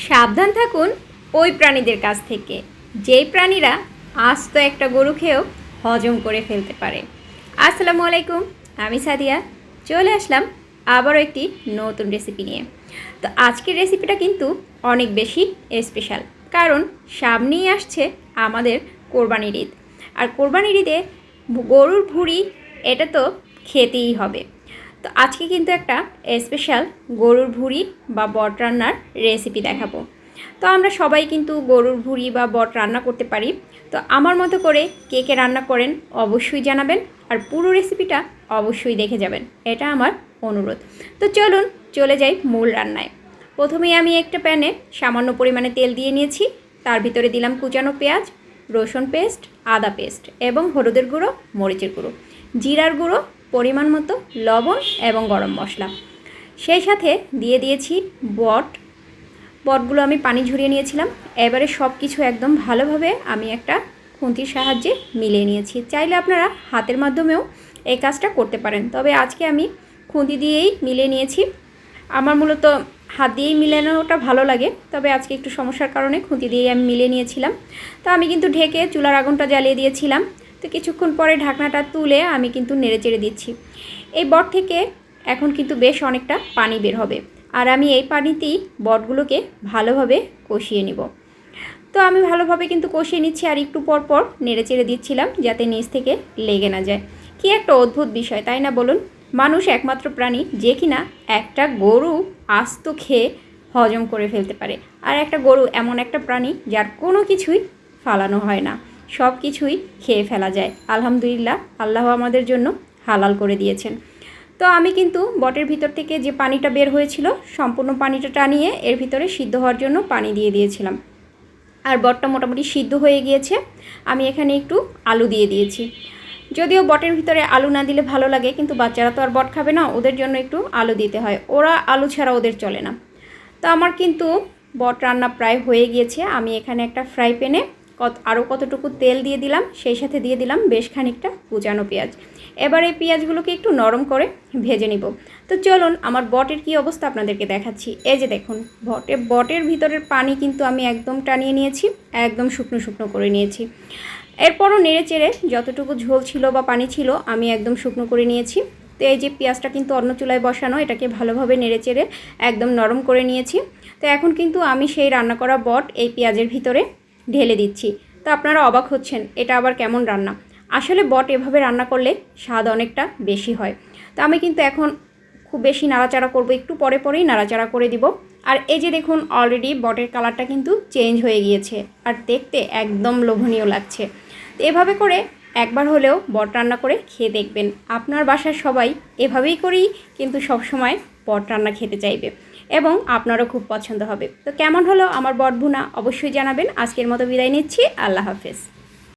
সাবধান থাকুন ওই প্রাণীদের কাছ থেকে যেই প্রাণীরা আস্ত একটা গরু খেয়েও হজম করে ফেলতে পারে। আসসালামু আলাইকুম, আমি সাদিয়া চলে আসলাম আবারও একটি নতুন রেসিপি নিয়ে। তো আজকের রেসিপিটা কিন্তু অনেক বেশি স্পেশাল, কারণ সামনেই আসছে আমাদের কোরবানির ঈদ। আর কোরবানির ঈদে গরুর ভুঁড়ি এটা তো খেতেই হবে। তো আজকে কিন্তু একটা স্পেশাল গরুর ভুঁড়ি বা বট রান্নার রেসিপি দেখাবো। তো আমরা সবাই কিন্তু গরুর ভুঁড়ি বা বট রান্না করতে পারি। তো আমার মতো করে কে কে রান্না করেন অবশ্যই জানাবেন, আর পুরো রেসিপিটা অবশ্যই দেখে যাবেন, এটা আমার অনুরোধ। তো চলুন চলে যাই মূল রান্নায়। প্রথমেই আমি একটা প্যানে সামান্য পরিমাণে তেল দিয়ে নিয়েছি। তার ভিতরে দিলাম কুচানো পেঁয়াজ, রসুন পেস্ট, আদা পেস্ট এবং হলুদের গুঁড়ো, মরিচের গুঁড়ো, জিরার গুঁড়ো, পরিমাণ মতো লবণ এবং গরম মশলা। সেই সাথে দিয়ে দিয়েছি বটগুলো আমি পানি ঝরিয়ে নিয়েছিলাম। এবারে সব কিছু একদম ভালোভাবে আমি একটা খুন্তির সাহায্যে মিলিয়ে নিয়েছি। চাইলে আপনারা হাতের মাধ্যমেও এই কাজটা করতে পারেন, তবে আজকে আমি খুন্তি দিয়েই মিলিয়ে নিয়েছি। আমার মূলত হাত দিয়েই মিলানোটা ভালো লাগে, তবে আজকে একটু সমস্যার কারণে খুন্তি দিয়েই আমি মিলিয়ে নিয়েছিলাম। তো আমি কিন্তু ঢেকে চুলার আগুনটা জ্বালিয়ে দিয়েছিলাম। তো কিছুক্ষণ পরে ঢাকনাটা তুলে আমি কিন্তু নেড়েচেড়ে দিচ্ছি। এই বট থেকে এখন কিন্তু বেশ অনেকটা পানি বের হবে, আর আমি এই পানিতেই বটগুলোকে ভালোভাবে কষিয়ে নিব। তো আমি ভালোভাবে কিন্তু কষিয়ে নিচ্ছি, আর একটু পর পর নেড়েচেড়ে দিচ্ছিলাম যাতে নিচ থেকে লেগে না যায়। কি একটা অদ্ভুত বিষয়, তাই না বলুন? মানুষ একমাত্র প্রাণী যে কিনা একটা গরু আস্ত খেয়ে হজম করে ফেলতে পারে। আর একটা গরু এমন একটা প্রাণী যার কোনো কিছুই ফালানো হয় না, সব কিছুই খেয়ে ফেলা যায়। আলহামদুলিল্লাহ, আল্লাহ আমাদের জন্য হালাল করে দিয়েছেন। তো আমি কিন্তু বটের ভিতর থেকে যে পানিটা বের হয়েছিল সম্পূর্ণ পানিটা টানিয়ে এর ভিতরে সিদ্ধ হওয়ার জন্য পানি দিয়ে দিয়েছিলাম। আর বটটা মোটামুটি সিদ্ধ হয়ে গিয়েছে। আমি এখানে একটু আলু দিয়ে দিয়েছি। যদিও বটের ভিতরে আলু না দিলে ভালো লাগে, কিন্তু বাচ্চারা তো আর বট খাবে না, ওদের জন্য একটু আলু দিতে হয়, ওরা আলু ছাড়া ওদের চলে না। তো আমার কিন্তু বট রান্না প্রায় হয়ে গিয়েছে। আমি এখানে একটা ফ্রাই প্যানে আরও কতটুকু তেল দিয়ে দিলাম, সেই সাথে দিয়ে দিলাম বেশ খানিকটা কুচানো পেঁয়াজ। এবার এই পেঁয়াজগুলোকে একটু নরম করে ভেজে নিব। তো চলুন আমার বটের কী অবস্থা আপনাদেরকে দেখাচ্ছি। এই যে দেখুন, বটের ভিতরের পানি কিন্তু আমি একদম টানিয়ে নিয়েছি, একদম শুকনো শুকনো করে নিয়েছি। এরপরও নেড়ে চেড়ে যতটুকু ঝোল ছিল বা পানি ছিল আমি একদম শুকনো করে নিয়েছি। তো এই যে পেঁয়াজটা কিন্তু অন্য চুলায় বসানো, এটাকে ভালোভাবে নেড়ে চেড়ে একদম নরম করে নিয়েছি। তো এখন কিন্তু আমি সেই রান্না করা বট এই পেঁয়াজের ভিতরে ঢেলে দিচ্ছি। তো আপনারা অবাক হচ্ছেন, এটা আবার কেমন রান্না? আসলে বট এভাবে রান্না করলে স্বাদ অনেকটা বেশি হয়। তো আমি কিন্তু এখন খুব বেশি নাড়াচাড়া করব, একটু পরে পরেই নাড়াচাড়া করে দিব। আর এই যে দেখুন, অলরেডি বটের কালারটা কিন্তু চেঞ্জ হয়ে গিয়েছে, আর দেখতে একদম লোভনীয় লাগছে। তো এভাবে করে একবার হলেও বট রান্না করে খেয়ে দেখবেন। আপনার বাসার সবাই এভাবেই করেই কিন্তু সবসময় বট রান্না খেতে চাইবে এবং আপনারও খুব পছন্দ হবে। তো কেমন হলো আমার বট ভুনা অবশ্যই জানাবেন। আজকের মতো বিদায় নিচ্ছি, আল্লাহ হাফেজ।